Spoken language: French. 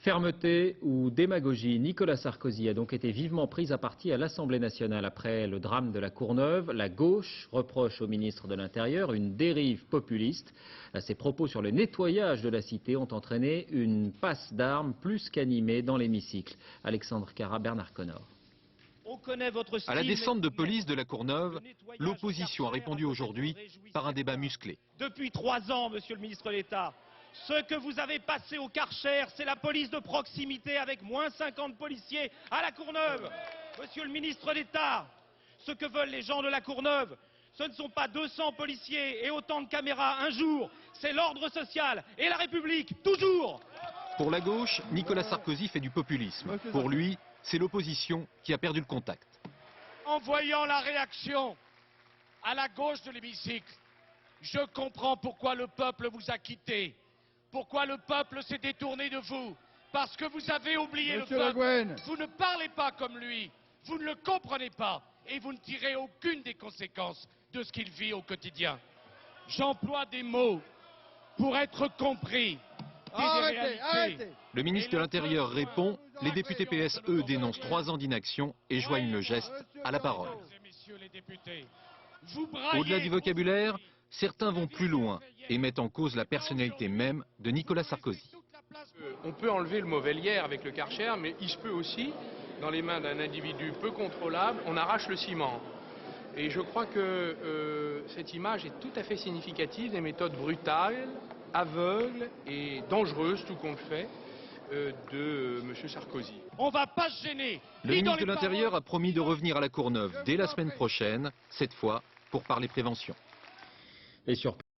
Fermeté ou démagogie, Nicolas Sarkozy a donc été vivement pris à partie à l'Assemblée nationale après le drame de la Courneuve. La gauche reproche au ministre de l'Intérieur une dérive populiste. Ses propos sur le nettoyage de la cité ont entraîné une passe d'armes plus qu'animée dans l'hémicycle. Alexandre Cara, Bernard Connor. À la descente de police de la Courneuve, l'opposition a répondu aujourd'hui par un débat musclé. Depuis 3 ans, monsieur le ministre d'État, ce que vous avez passé au Karcher, c'est la police de proximité avec moins 50 policiers à la Courneuve. Monsieur le ministre d'État, ce que veulent les gens de la Courneuve, ce ne sont pas 200 policiers et autant de caméras un jour, c'est l'ordre social et la République, toujours. Pour la gauche, Nicolas Sarkozy fait du populisme. Pour lui, c'est l'opposition qui a perdu le contact. En voyant la réaction à la gauche de l'hémicycle, je comprends pourquoi le peuple vous a quitté, pourquoi le peuple s'est détourné de vous, parce que vous avez oublié le peuple. Vous ne parlez pas comme lui, vous ne le comprenez pas et vous ne tirez aucune des conséquences de ce qu'il vit au quotidien. J'emploie des mots pour être compris. Arrêtez. Le ministre de l'Intérieur répond, les députés PS, eux, dénoncent 3 ans d'inaction et joignent le geste à la parole. Au-delà du vocabulaire, certains vont plus loin et mettent en cause la personnalité même de Nicolas Sarkozy. On peut enlever le mauvais lierre avec le Karcher, mais il se peut aussi, dans les mains d'un individu peu contrôlable, on arrache le ciment. Et je crois que cette image est tout à fait significative des méthodes brutales, aveugles et dangereuses, tout compte fait, de M. Sarkozy. On ne va pas se gêner. Le ministre de l'Intérieur a promis de revenir à la Courneuve dès la semaine prochaine, cette fois pour parler prévention. Et sur